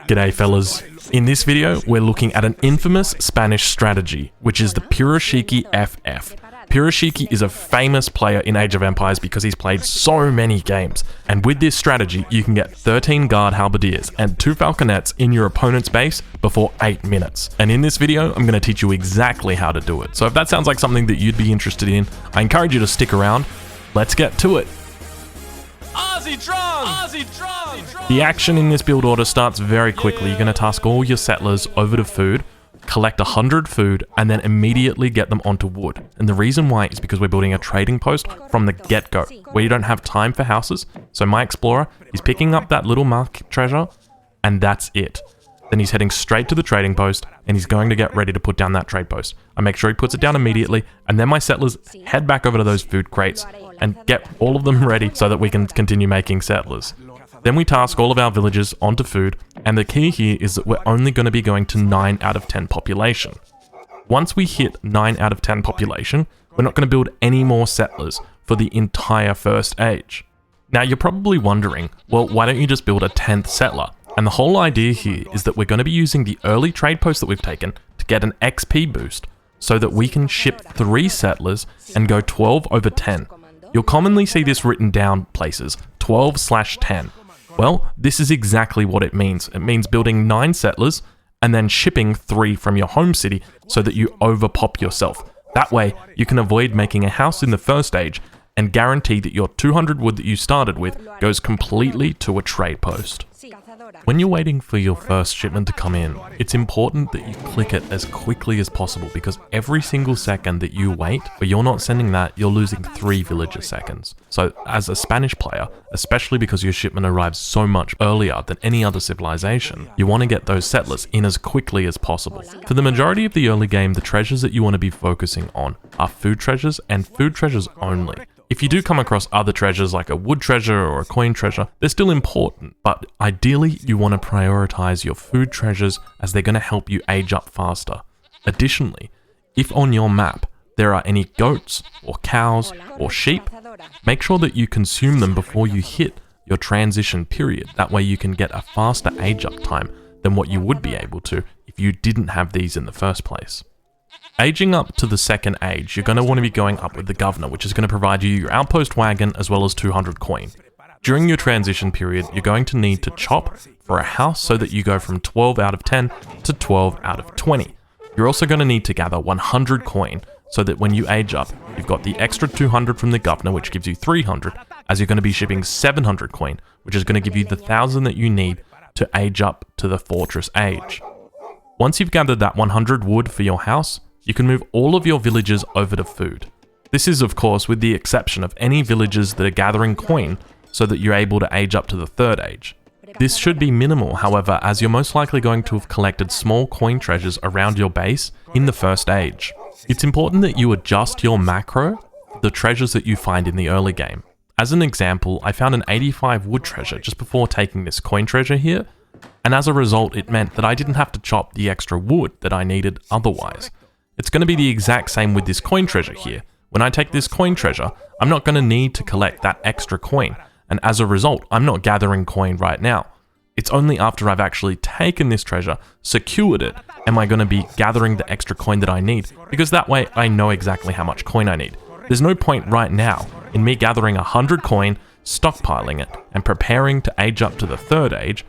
G'day fellas. In this video, we're looking at an infamous Spanish strategy, which is the Piroshiki FF. Piroshiki is a famous player in Age of Empires because he's played so many games, and with this strategy, you can get 13 guard halberdiers and 2 falconets in your opponent's base before 8 minutes. And in this video, I'm going to teach you exactly how to do it. So if that sounds like something that you'd be interested in, I encourage you to stick around. Let's get to it. The action in this build order starts very quickly. You're going to task all your settlers over to food, collect 100 food, and then immediately get them onto wood. And the reason why is because we're building a trading post from the get-go, where you don't have time for houses. So my explorer is picking up that little market treasure, and that's it. Then he's heading straight to the trading post, and he's going to get ready to put down that trade post. I make sure he puts it down immediately, and then my settlers head back over to those food crates and get all of them ready so that we can continue making settlers. Then we task all of our villagers onto food, and the key here is that we're only going to be going to 9 out of 10 population. Once we hit 9 out of 10 population, we're not going to build any more settlers for the entire first age. Now you're probably wondering, well, why don't you just build a 10th settler? And the whole idea here is that we're going to be using the early trade post that we've taken to get an XP boost so that we can ship 3 settlers and go 12 over 10. You'll commonly see this written down places, 12/10. Well, this is exactly what it means. It means building 9 settlers and then shipping 3 from your home city so that you overpop yourself. That way, you can avoid making a house in the first age and guarantee that your 200 wood that you started with goes completely to a trade post. When you're waiting for your first shipment to come in, it's important that you click it as quickly as possible because every single second that you wait, but you're not sending that, you're losing 3 villager seconds. So as a Spanish player, especially because your shipment arrives so much earlier than any other civilization, you want to get those settlers in as quickly as possible. For the majority of the early game, the treasures that you want to be focusing on are food treasures and food treasures only. If you do come across other treasures like a wood treasure or a coin treasure, they're still important, but ideally you want to prioritize your food treasures as they're going to help you age up faster. Additionally, if on your map there are any goats or cows or sheep, make sure that you consume them before you hit your transition period. That way you can get a faster age up time than what you would be able to if you didn't have these in the first place. Aging up to the second age, you're going to want to be going up with the governor, which is going to provide you your outpost wagon as well as 200 coin. During your transition period, you're going to need to chop for a house so that you go from 12 out of 10 to 12 out of 20. You're also going to need to gather 100 coin so that when you age up, you've got the extra 200 from the governor, which gives you 300, as you're going to be shipping 700 coin, which is going to give you the 1,000 that you need to age up to the fortress age. Once you've gathered that 100 wood for your house, you can move all of your villagers over to food. This is of course with the exception of any villagers that are gathering coin so that you're able to age up to the third age. This should be minimal, however, as you're most likely going to have collected small coin treasures around your base in the first age. It's important that you adjust your macro for the treasures that you find in the early game. As an example, I found an 85 wood treasure just before taking this coin treasure here, and as a result it meant that I didn't have to chop the extra wood that I needed otherwise. It's going to be the exact same with this coin treasure here. When I take this coin treasure, I'm not going to need to collect that extra coin, and as a result, I'm not gathering coin right now. It's only after I've actually taken this treasure, secured it, am I going to be gathering the extra coin that I need, because that way I know exactly how much coin I need. There's no point right now in me gathering 100 coin, stockpiling it, and preparing to age up to the third age,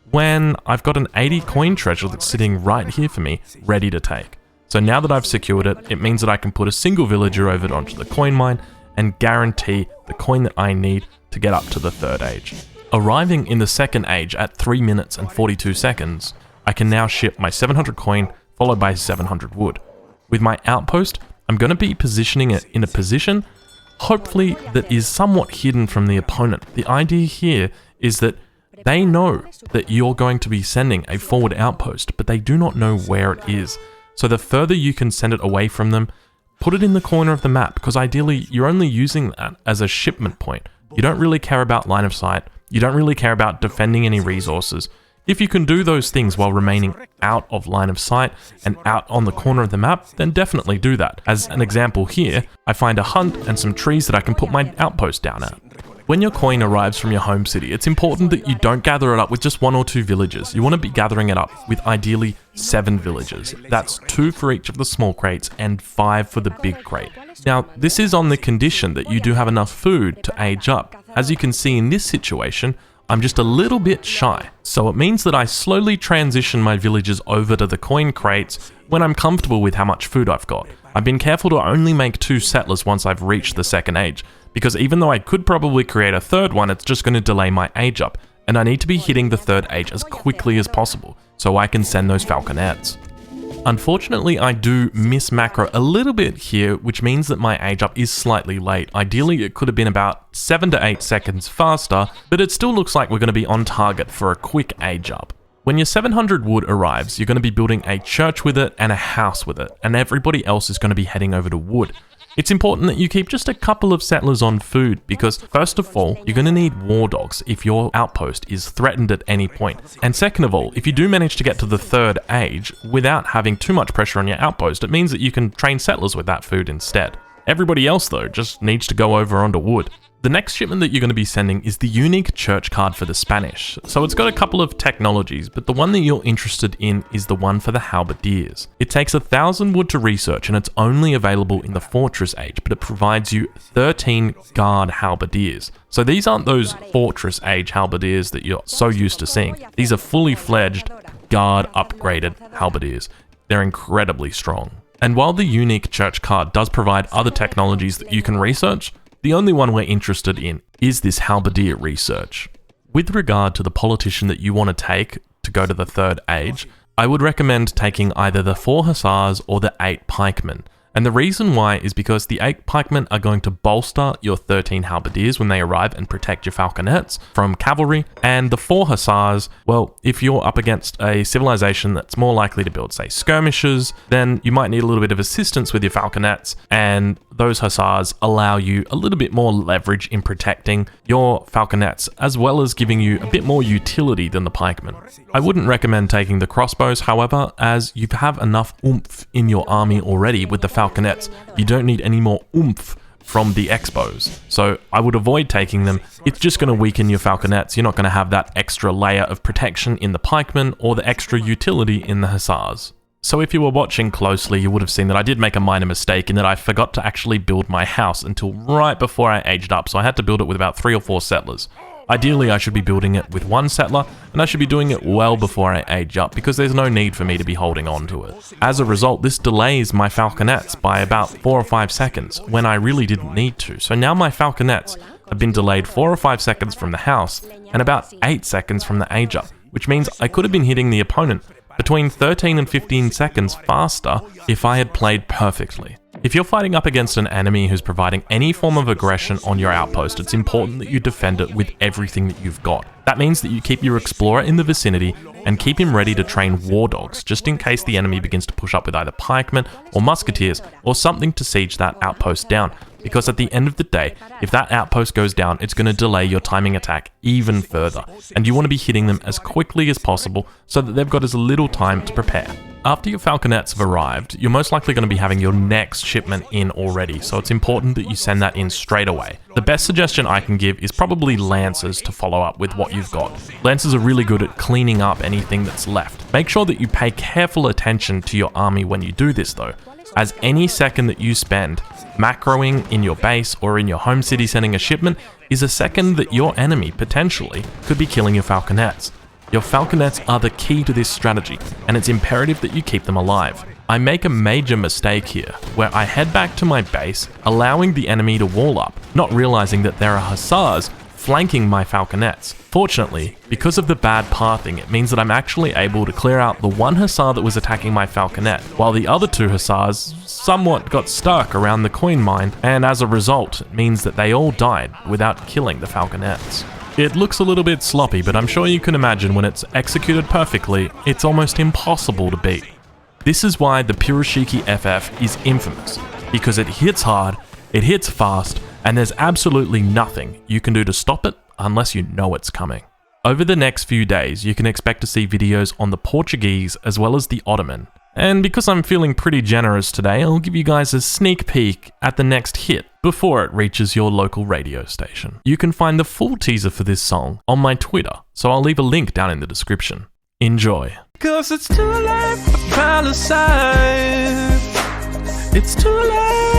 when I've got an 80 coin treasure that's sitting right here for me, ready to take. So now that I've secured it, it means that I can put a single villager over onto the coin mine and guarantee the coin that I need to get up to the third age. Arriving in the second age at 3 minutes and 42 seconds, I can now ship my 700 coin followed by 700 wood. With my outpost, I'm going to be positioning it in a position, hopefully that is somewhat hidden from the opponent. The idea here is that they know that you're going to be sending a forward outpost, but they do not know where it is. So the further you can send it away from them, put it in the corner of the map, because ideally you're only using that as a shipment point. You don't really care about line of sight. You don't really care about defending any resources. If you can do those things while remaining out of line of sight and out on the corner of the map, then definitely do that. As an example here, I find a hunt and some trees that I can put my outpost down at. When your coin arrives from your home city, it's important that you don't gather it up with just 1 or 2 villagers. You want to be gathering it up with ideally 7 villagers. That's 2 for each of the small crates and 5 for the big crate. Now, this is on the condition that you do have enough food to age up. As you can see in this situation, I'm just a little bit shy. So it means that I slowly transition my villagers over to the coin crates when I'm comfortable with how much food I've got. I've been careful to only make 2 settlers once I've reached the 2nd age, because even though I could probably create a 3rd one, it's just going to delay my age up, and I need to be hitting the 3rd age as quickly as possible, so I can send those falconets. Unfortunately, I do miss macro a little bit here, which means that my age up is slightly late. Ideally, it could have been about 7 to 8 seconds faster, but it still looks like we're going to be on target for a quick age up. When your 700 wood arrives, you're going to be building a church with it and a house with it, and everybody else is going to be heading over to wood. It's important that you keep just a couple of settlers on food because, first of all, you're going to need war dogs if your outpost is threatened at any point. And second of all, if you do manage to get to the 3rd age without having too much pressure on your outpost, it means that you can train settlers with that food instead. Everybody else, though, just needs to go over onto wood. The next shipment that you're going to be sending is the unique church card for the Spanish. So it's got a couple of technologies, but the one that you're interested in is the one for the halberdiers. It takes 1,000 wood to research and it's only available in the fortress age, but it provides you 13 guard halberdiers. So these aren't those fortress age halberdiers that you're so used to seeing. These are fully fledged guard upgraded halberdiers. They're incredibly strong. And while the unique church card does provide other technologies that you can research, the only one we're interested in is this halberdier research. With regard to the politician that you want to take to go to the 3rd age, I would recommend taking either the 4 hussars or the 8 pikemen. And the reason why is because the 8 pikemen are going to bolster your 13 halberdiers when they arrive and protect your falconets from cavalry, and the 4 hussars, well, if you're up against a civilization that's more likely to build, say, skirmishers, then you might need a little bit of assistance with your falconets, and those hussars allow you a little bit more leverage in protecting your falconets, as well as giving you a bit more utility than the pikemen. I wouldn't recommend taking the crossbows, however, as you have enough oomph in your army already with the falconets. You don't need any more oomph from the expos, so I would avoid taking them. It's just going to weaken your falconets. You're not going to have that extra layer of protection in the pikemen or the extra utility in the hussars. So if you were watching closely, you would have seen that I did make a minor mistake in that I forgot to actually build my house until right before I aged up, so I had to build it with about 3 or 4 settlers. Ideally, I should be building it with 1 settler, and I should be doing it well before I age up, because there's no need for me to be holding on to it. As a result, this delays my falconets by about 4 or 5 seconds, when I really didn't need to. So now my falconets have been delayed 4 or 5 seconds from the house, and about 8 seconds from the age up, which means I could have been hitting the opponent between 13 and 15 seconds faster if I had played perfectly. If you're fighting up against an enemy who's providing any form of aggression on your outpost, it's important that you defend it with everything that you've got. That means that you keep your explorer in the vicinity and keep him ready to train war dogs, just in case the enemy begins to push up with either pikemen or musketeers or something to siege that outpost down. Because at the end of the day, if that outpost goes down, it's going to delay your timing attack even further, and you want to be hitting them as quickly as possible so that they've got as little time to prepare. After your falconets have arrived, you're most likely going to be having your next shipment in already, so it's important that you send that in straight away. The best suggestion I can give is probably lancers to follow up with what you've got. Lancers are really good at cleaning up anything that's left. Make sure that you pay careful attention to your army when you do this though, as any second that you spend macroing in your base or in your home city sending a shipment is a second that your enemy potentially could be killing your falconets. Your falconets are the key to this strategy, and it's imperative that you keep them alive. I make a major mistake here, where I head back to my base, allowing the enemy to wall up, not realizing that there are hussars flanking my falconets. Fortunately, because of the bad pathing, it means that I'm actually able to clear out the 1 hussar that was attacking my falconet, while the other 2 hussars somewhat got stuck around the coin mine, and as a result, it means that they all died without killing the falconets. It looks a little bit sloppy, but I'm sure you can imagine when it's executed perfectly, it's almost impossible to beat. This is why the Piroshiki FF is infamous, because it hits hard, it hits fast, and there's absolutely nothing you can do to stop it unless you know it's coming. Over the next few days, you can expect to see videos on the Portuguese as well as the Ottoman. And because I'm feeling pretty generous today, I'll give you guys a sneak peek at the next hit before it reaches your local radio station. You can find the full teaser for this song on my Twitter, so I'll leave a link down in the description. Enjoy. 'Cause it's too late for trying to save. It's too late.